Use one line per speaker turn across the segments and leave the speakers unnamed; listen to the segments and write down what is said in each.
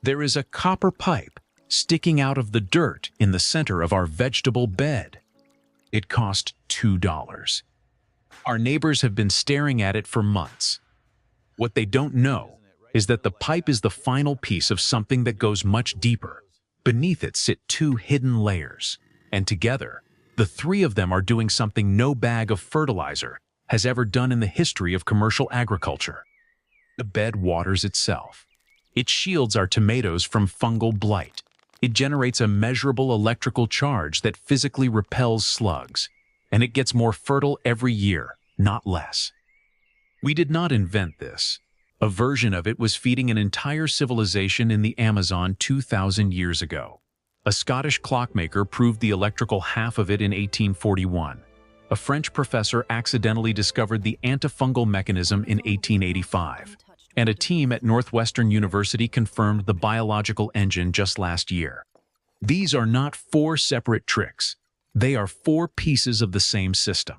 There is a copper pipe sticking out of the dirt in the center of our vegetable bed. It cost $2. Our neighbors have been staring at it for months. What they don't know is that the pipe is the final piece of something that goes much deeper. Beneath it sit two hidden layers, and together, the three of them are doing something no bag of fertilizer has ever done in the history of commercial agriculture. The bed waters itself. It shields our tomatoes from fungal blight. It generates a measurable electrical charge that physically repels slugs, and it gets more fertile every year, not less. We did not invent this. A version of it was feeding an entire civilization in the Amazon 2,000 years ago. A Scottish clockmaker proved the electrical half of it in 1841. A French professor accidentally discovered the antifungal mechanism in 1885. And a team at Northwestern University confirmed the biological engine just last year. These are not four separate tricks. They are four pieces of the same system.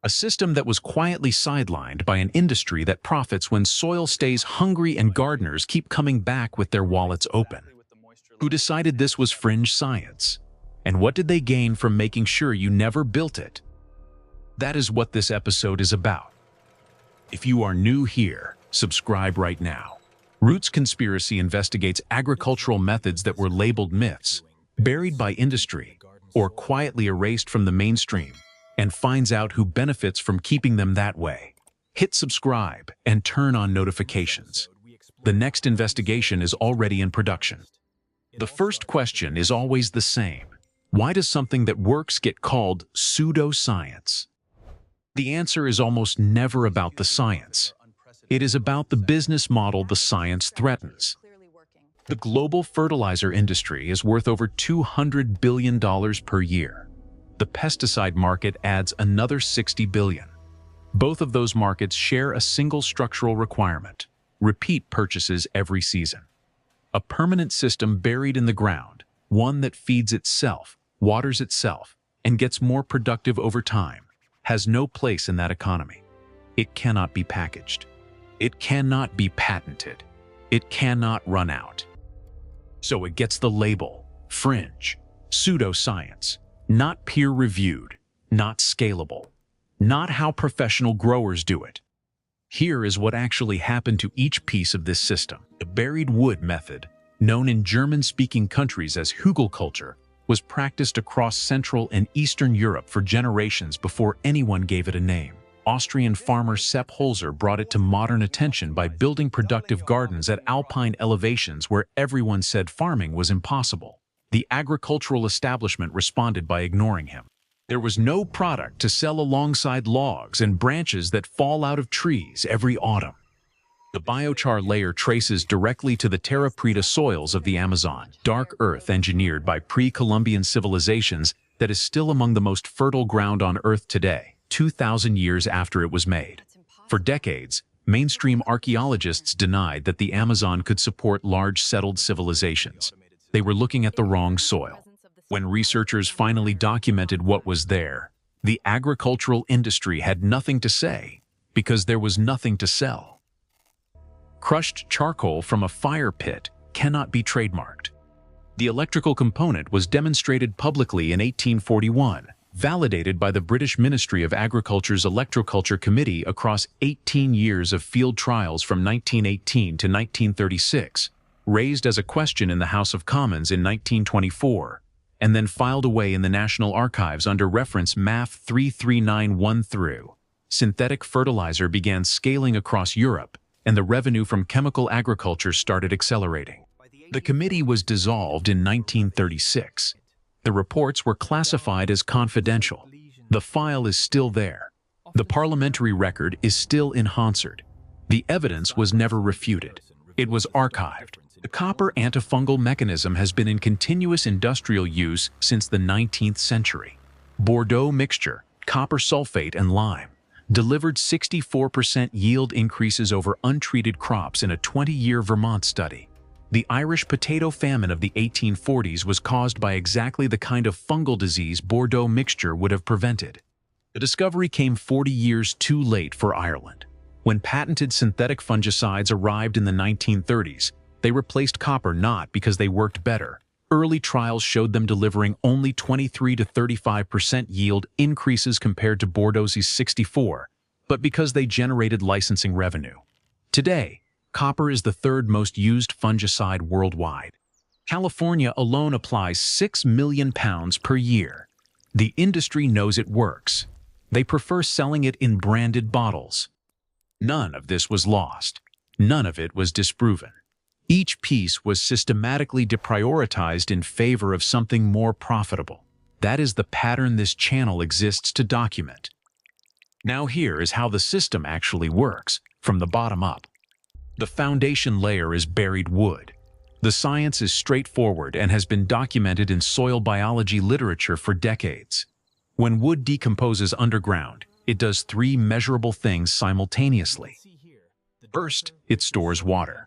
A system that was quietly sidelined by an industry that profits when soil stays hungry and gardeners keep coming back with their wallets open. Who decided this was fringe science? And what did they gain from making sure you never built it? That is what this episode is about. If you are new here, subscribe right now. Roots Conspiracy investigates agricultural methods that were labeled myths, buried by industry, or quietly erased from the mainstream, and finds out who benefits from keeping them that way. Hit subscribe and turn on notifications. The next investigation is already in production. The first question is always the same. Why does something that works get called pseudoscience? The answer is almost never about the science. It is about the business model the science threatens. The global fertilizer industry is worth over $200 billion per year. The pesticide market adds another $60 billion. Both of those markets share a single structural requirement: repeat purchases every season. A permanent system buried in the ground, one that feeds itself, waters itself, and gets more productive over time, has no place in that economy. It cannot be packaged. It cannot be patented. It cannot run out. So it gets the label, fringe, pseudoscience, not peer-reviewed, not scalable, not how professional growers do it. Here is what actually happened to each piece of this system. The buried wood method, known in German-speaking countries as Hügelkultur, was practiced across Central and Eastern Europe for generations before anyone gave it a name. Austrian farmer Sepp Holzer brought it to modern attention by building productive gardens at alpine elevations where everyone said farming was impossible. The agricultural establishment responded by ignoring him. There was no product to sell alongside logs and branches that fall out of trees every autumn. The biochar layer traces directly to the terra preta soils of the Amazon, dark earth engineered by pre-Columbian civilizations that is still among the most fertile ground on Earth today, 2,000 years after it was made. For decades, mainstream archaeologists denied that the Amazon could support large settled civilizations. They were looking at the wrong soil. When researchers finally documented what was there, the agricultural industry had nothing to say because there was nothing to sell. Crushed charcoal from a fire pit cannot be trademarked. The electrical component was demonstrated publicly in 1841, validated by the British Ministry of Agriculture's Electroculture Committee across 18 years of field trials from 1918 to 1936, raised as a question in the House of Commons in 1924, and then filed away in the National Archives under reference MAF 3391 through. Synthetic fertilizer began scaling across Europe, and the revenue from chemical agriculture started accelerating. The committee was dissolved in 1936. The reports were classified as confidential. The file is still there. The parliamentary record is still in Hansard. The evidence was never refuted. It was archived. The copper antifungal mechanism has been in continuous industrial use since the 19th century. Bordeaux mixture, copper sulfate and lime, delivered 64% yield increases over untreated crops in a 20-year Vermont study. The Irish potato famine of the 1840s was caused by exactly the kind of fungal disease Bordeaux mixture would have prevented. The discovery came 40 years too late for Ireland. When patented synthetic fungicides arrived in the 1930s, They replaced copper not because they worked better. Early trials showed them delivering only 23 to 35% yield increases compared to Bordeaux's 64, but because they generated licensing revenue. Today, copper is the third most used fungicide worldwide. California alone applies 6 million pounds per year. The industry knows it works. They prefer selling it in branded bottles. None of this was lost. None of it was disproven. Each piece was systematically deprioritized in favor of something more profitable. That is the pattern this channel exists to document. Now here is how the system actually works, from the bottom up. The foundation layer is buried wood. The science is straightforward and has been documented in soil biology literature for decades. When wood decomposes underground, it does three measurable things simultaneously. First, it stores water.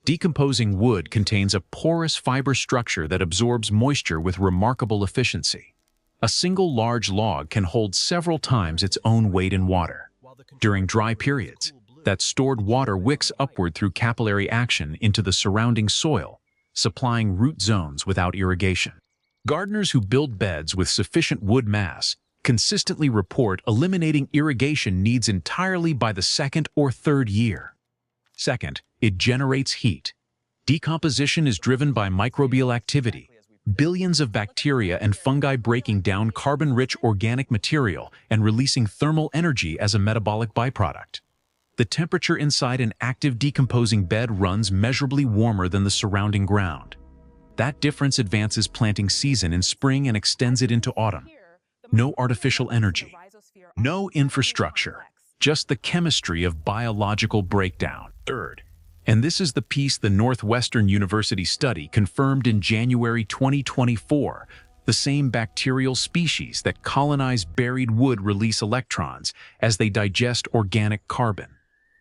Decomposing wood contains a porous fiber structure that absorbs moisture with remarkable efficiency. A single large log can hold several times its own weight in water. During dry periods, that stored water wicks upward through capillary action into the surrounding soil, supplying root zones without irrigation. Gardeners who build beds with sufficient wood mass consistently report eliminating irrigation needs entirely by the second or third year. Second, it generates heat. Decomposition is driven by microbial activity, billions of bacteria and fungi breaking down carbon-rich organic material and releasing thermal energy as a metabolic byproduct. The temperature inside an active decomposing bed runs measurably warmer than the surrounding ground. That difference advances planting season in spring and extends it into autumn. No artificial energy, no infrastructure, just the chemistry of biological breakdown. Third, and this is the piece the Northwestern University study confirmed in January 2024, the same bacterial species that colonize buried wood release electrons as they digest organic carbon.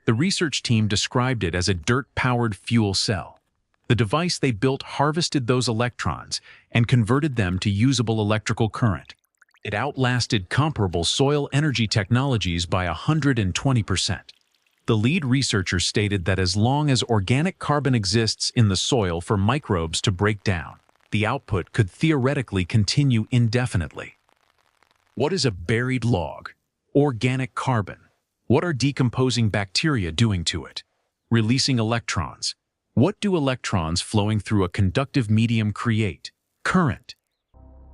The research team described it as a dirt-powered fuel cell. The device they built harvested those electrons and converted them to usable electrical current. It outlasted comparable soil energy technologies by 120%. The lead researcher stated that as long as organic carbon exists in the soil for microbes to break down, the output could theoretically continue indefinitely. What is a buried log? Organic carbon. What are decomposing bacteria doing to it? Releasing electrons. What do electrons flowing through a conductive medium create? Current.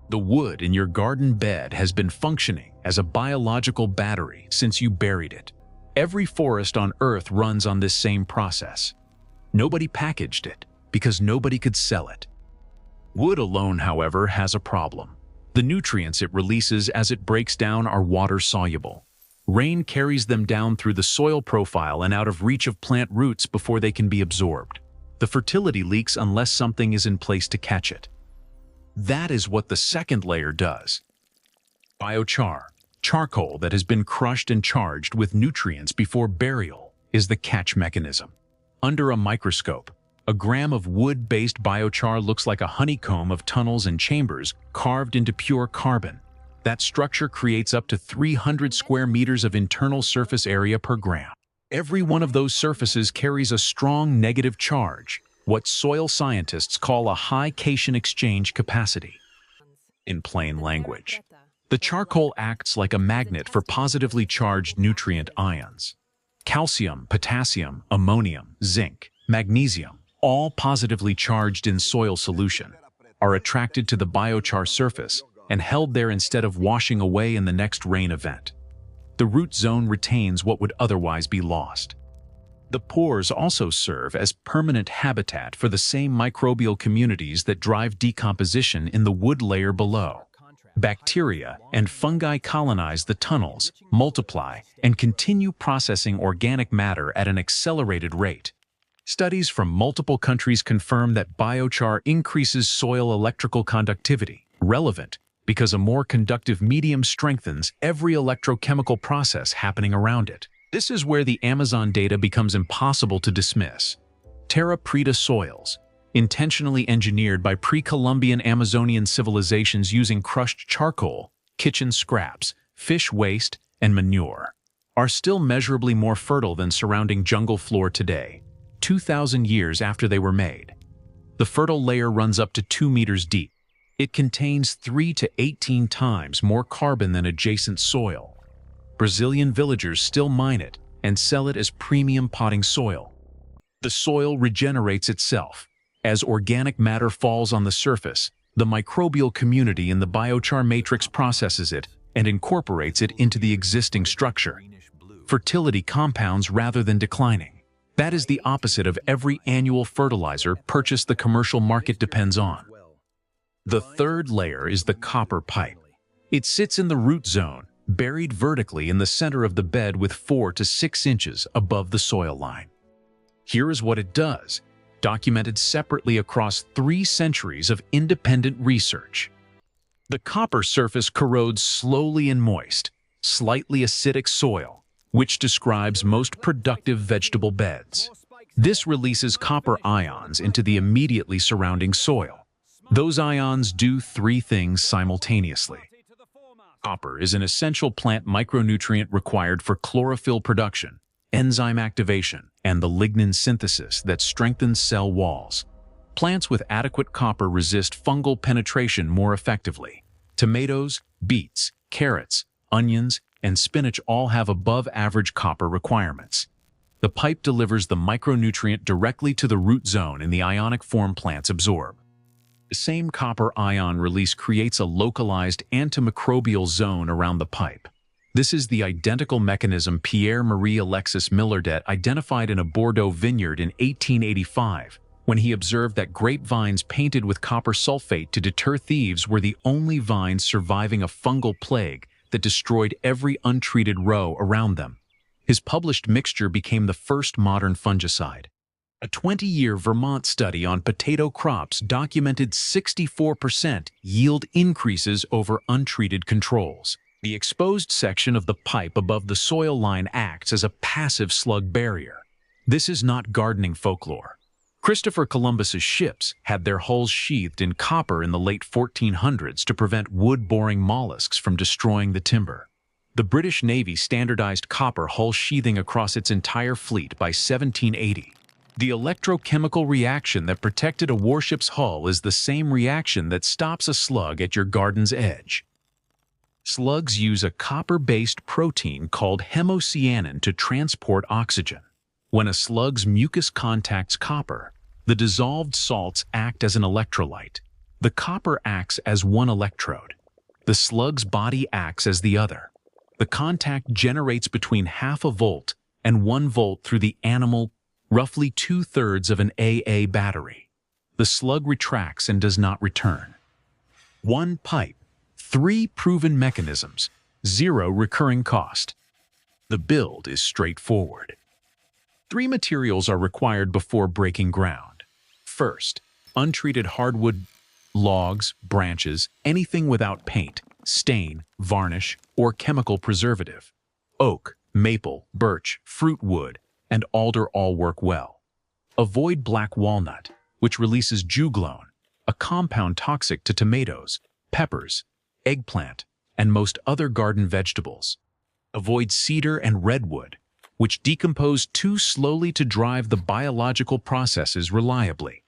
The wood in your garden bed has been functioning as a biological battery since you buried it. Every forest on Earth runs on this same process. Nobody packaged it because nobody could sell it. Wood alone, however, has a problem. The nutrients it releases as it breaks down are water-soluble. Rain carries them down through the soil profile and out of reach of plant roots before they can be absorbed. The fertility leaks unless something is in place to catch it. That is what the second layer does. Biochar, charcoal that has been crushed and charged with nutrients before burial, is the catch mechanism. Under a microscope, a gram of wood-based biochar looks like a honeycomb of tunnels and chambers carved into pure carbon. That structure creates up to 300 square meters of internal surface area per gram. Every one of those surfaces carries a strong negative charge, what soil scientists call a high cation exchange capacity. In plain language, the charcoal acts like a magnet for positively charged nutrient ions. Calcium, potassium, ammonium, zinc, magnesium, all positively charged in soil solution, are attracted to the biochar surface and held there instead of washing away in the next rain event. The root zone retains what would otherwise be lost. The pores also serve as permanent habitat for the same microbial communities that drive decomposition in the wood layer below. Bacteria and fungi colonize the tunnels, multiply, and continue processing organic matter at an accelerated rate. Studies from multiple countries confirm that biochar increases soil electrical conductivity, relevant because a more conductive medium strengthens every electrochemical process happening around it. This is where the Amazon data becomes impossible to dismiss. Terra preta soils, intentionally engineered by pre-Columbian Amazonian civilizations using crushed charcoal, kitchen scraps, fish waste, and manure, are still measurably more fertile than surrounding jungle floor today. 2,000 years after they were made. The fertile layer runs up to 2 meters deep. It contains 3 to 18 times more carbon than adjacent soil. Brazilian villagers still mine it and sell it as premium potting soil. The soil regenerates itself. As organic matter falls on the surface, the microbial community in the biochar matrix processes it and incorporates it into the existing structure. Fertility compounds rather than declining. That is the opposite of every annual fertilizer purchase the commercial market depends on. The third layer is the copper pipe. It sits in the root zone, buried vertically in the center of the bed with 4 to 6 inches above the soil line. Here is what it does, documented separately across 3 centuries of independent research. The copper surface corrodes slowly in moist, slightly acidic soil, which describes most productive vegetable beds. This releases copper ions into the immediately surrounding soil. Those ions do 3 things simultaneously. Copper is an essential plant micronutrient required for chlorophyll production, enzyme activation, and the lignin synthesis that strengthens cell walls. Plants with adequate copper resist fungal penetration more effectively. Tomatoes, beets, carrots, onions, and spinach all have above-average copper requirements. The pipe delivers the micronutrient directly to the root zone in the ionic form plants absorb. The same copper ion release creates a localized antimicrobial zone around the pipe. This is the identical mechanism Pierre-Marie Alexis Millardet identified in a Bordeaux vineyard in 1885, when he observed that grapevines painted with copper sulfate to deter thieves were the only vines surviving a fungal plague that destroyed every untreated row around them. His published mixture became the first modern fungicide. A 20-year Vermont study on potato crops documented 64% yield increases over untreated controls. The exposed section of the pipe above the soil line acts as a passive slug barrier. This is not gardening folklore. Christopher Columbus's ships had their hulls sheathed in copper in the late 1400s to prevent wood-boring mollusks from destroying the timber. The British Navy standardized copper hull sheathing across its entire fleet by 1780. The electrochemical reaction that protected a warship's hull is the same reaction that stops a slug at your garden's edge. Slugs use a copper-based protein called hemocyanin to transport oxygen. When a slug's mucus contacts copper, the dissolved salts act as an electrolyte. The copper acts as one electrode. The slug's body acts as the other. The contact generates between half a volt and 1 volt through the animal, roughly 2/3 of an AA battery. The slug retracts and does not return. 1 pipe, 3 proven mechanisms, 0 recurring cost. The build is straightforward. 3 materials are required before breaking ground. First, untreated hardwood, logs, branches, anything without paint, stain, varnish, or chemical preservative. Oak, maple, birch, fruit wood, and alder all work well. Avoid black walnut, which releases juglone, a compound toxic to tomatoes, peppers, eggplant, and most other garden vegetables. Avoid cedar and redwood, which decompose too slowly to drive the biological processes reliably.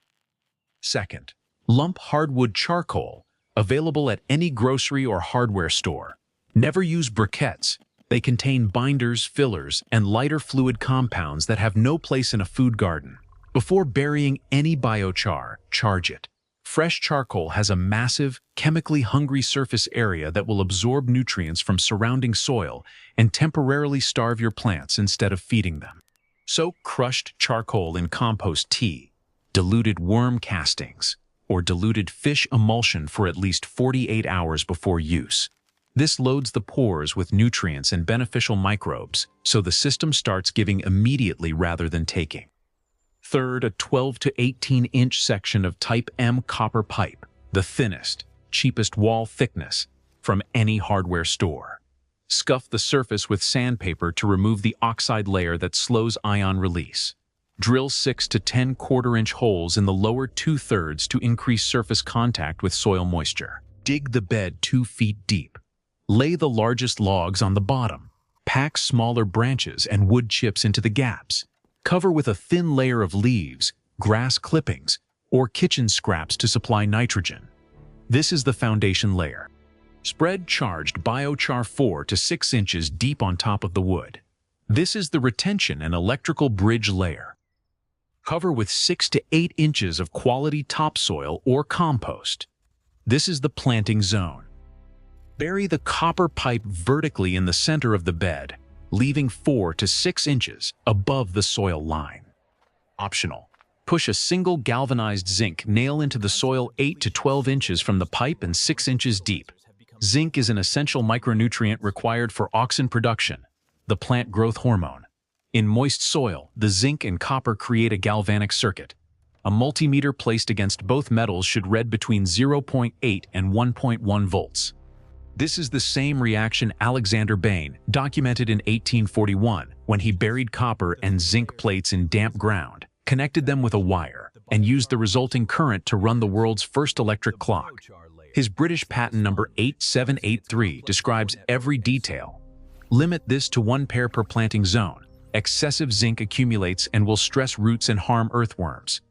Second, lump hardwood charcoal, available at any grocery or hardware store. Never use briquettes. They contain binders, fillers, and lighter fluid compounds that have no place in a food garden. Before burying any biochar, charge it. Fresh charcoal has a massive, chemically hungry surface area that will absorb nutrients from surrounding soil and temporarily starve your plants instead of feeding them. Soak crushed charcoal in compost tea, diluted worm castings, or diluted fish emulsion for at least 48 hours before use. This loads the pores with nutrients and beneficial microbes, so the system starts giving immediately rather than taking. Third, a 12 to 18-inch section of Type M copper pipe, the thinnest, cheapest wall thickness from any hardware store. Scuff the surface with sandpaper to remove the oxide layer that slows ion release. Drill 6 to 10 quarter-inch holes in the lower 2/3 to increase surface contact with soil moisture. Dig the bed 2 feet deep. Lay the largest logs on the bottom. Pack smaller branches and wood chips into the gaps. Cover with a thin layer of leaves, grass clippings, or kitchen scraps to supply nitrogen. This is the foundation layer. Spread charged biochar 4 to 6 inches deep on top of the wood. This is the retention and electrical bridge layer. Cover with 6 to 8 inches of quality topsoil or compost. This is the planting zone. Bury the copper pipe vertically in the center of the bed, leaving 4 to 6 inches above the soil line. Optional. Push a single galvanized zinc nail into the soil 8 to 12 inches from the pipe and 6 inches deep. Zinc is an essential micronutrient required for auxin production, the plant growth hormone. In moist soil, the zinc and copper create a galvanic circuit. A multimeter placed against both metals should read between 0.8 and 1.1 volts. This is the same reaction Alexander Bain documented in 1841 when he buried copper and zinc plates in damp ground, connected them with a wire, and used the resulting current to run the world's first electric clock. His British patent number 8783 describes every detail. Limit this to 1 pair per planting zone. Excessive zinc accumulates and will stress roots and harm earthworms.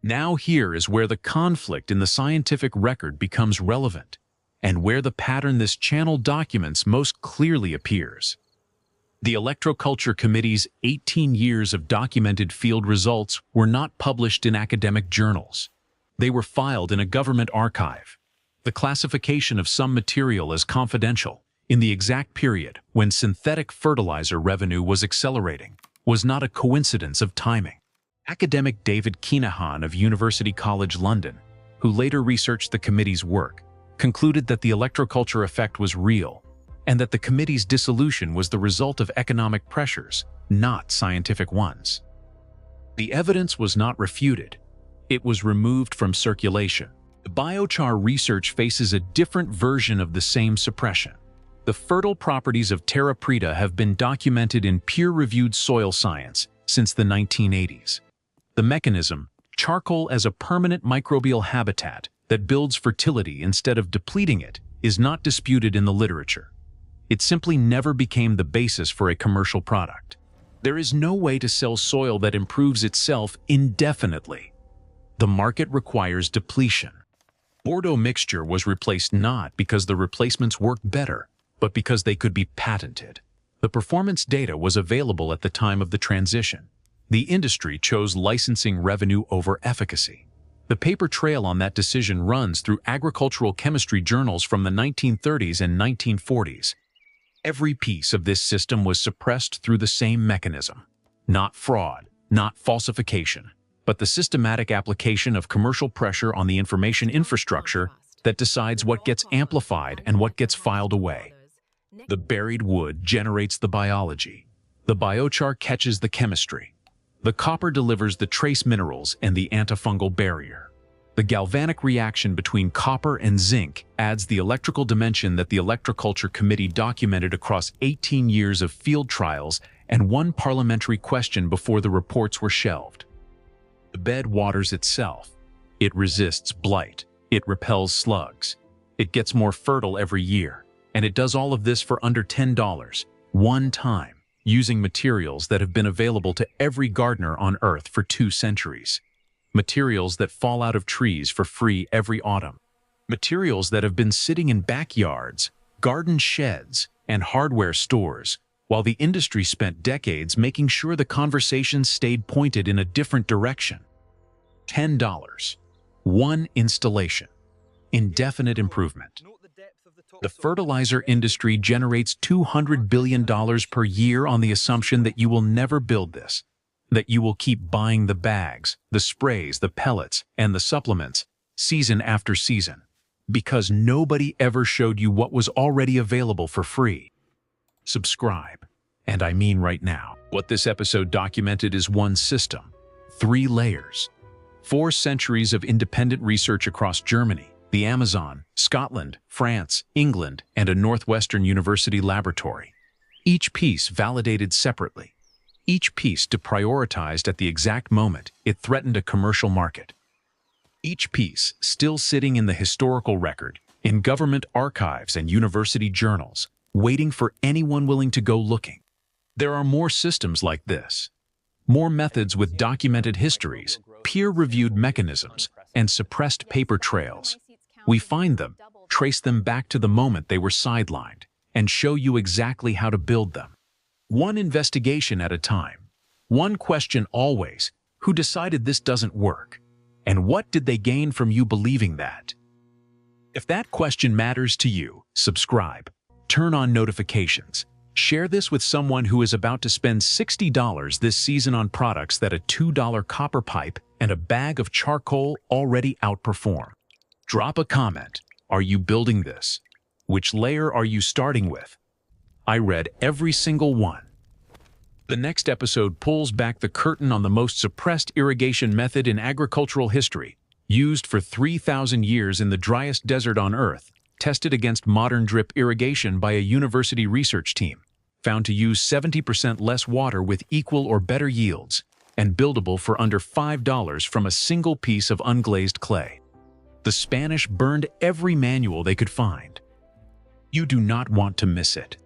Now here is where the conflict in the scientific record becomes relevant, and where the pattern this channel documents most clearly appears. The Electroculture Committee's 18 years of documented field results were not published in academic journals. They were filed in a government archive. The classification of some material as confidential in the exact period when synthetic fertilizer revenue was accelerating was not a coincidence of timing. Academic David Kinahan of University College London, who later researched the committee's work, concluded that the electroculture effect was real and that the committee's dissolution was the result of economic pressures, not scientific ones. The evidence was not refuted. It was removed from circulation. The biochar research faces a different version of the same suppression. The fertile properties of terra preta have been documented in peer-reviewed soil science since the 1980s. The mechanism, charcoal as a permanent microbial habitat that builds fertility instead of depleting it, is not disputed in the literature. It simply never became the basis for a commercial product. There is no way to sell soil that improves itself indefinitely. The market requires depletion. Bordeaux mixture was replaced not because the replacements worked better, but because they could be patented. The performance data was available at the time of the transition. The industry chose licensing revenue over efficacy. The paper trail on that decision runs through agricultural chemistry journals from the 1930s and 1940s. Every piece of this system was suppressed through the same mechanism. Not fraud, not falsification, but the systematic application of commercial pressure on the information infrastructure that decides what gets amplified and what gets filed away. The buried wood generates the biology. The biochar catches the chemistry. The copper delivers the trace minerals and the antifungal barrier. The galvanic reaction between copper and zinc adds the electrical dimension that the Electroculture Committee documented across 18 years of field trials and 1 parliamentary question before the reports were shelved. The bed waters itself. It resists blight. It repels slugs. It gets more fertile every year. And it does all of this for under $10, one time, using materials that have been available to every gardener on Earth for 2 centuries. Materials that fall out of trees for free every autumn. Materials that have been sitting in backyards, garden sheds, and hardware stores, while the industry spent decades making sure the conversation stayed pointed in a different direction. $10. 1 installation. Indefinite improvement. The fertilizer industry generates $200 billion per year on the assumption that you will never build this, that you will keep buying the bags, the sprays, the pellets, and the supplements, season after season, because nobody ever showed you what was already available for free. Subscribe, and I mean right now. What this episode documented is 1 system, 3 layers, 4 centuries of independent research across Germany, the Amazon, Scotland, France, England, and a Northwestern University laboratory. Each piece validated separately. Each piece deprioritized at the exact moment it threatened a commercial market. Each piece still sitting in the historical record, in government archives and university journals, waiting for anyone willing to go looking. There are more systems like this. More methods with documented histories, peer-reviewed mechanisms, and suppressed paper trails. We find them, trace them back to the moment they were sidelined, and show you exactly how to build them. One investigation at a time. One question always: who decided this doesn't work? And what did they gain from you believing that? If that question matters to you, subscribe, turn on notifications, share this with someone who is about to spend $60 this season on products that a $2 copper pipe and a bag of charcoal already outperform. Drop a comment. Are you building this? Which layer are you starting with? I read every single one. The next episode pulls back the curtain on the most suppressed irrigation method in agricultural history, used for 3,000 years in the driest desert on Earth, tested against modern drip irrigation by a university research team, found to use 70% less water with equal or better yields, and buildable for under $5 from a single piece of unglazed clay. The Spanish burned every manual they could find. You do not want to miss it.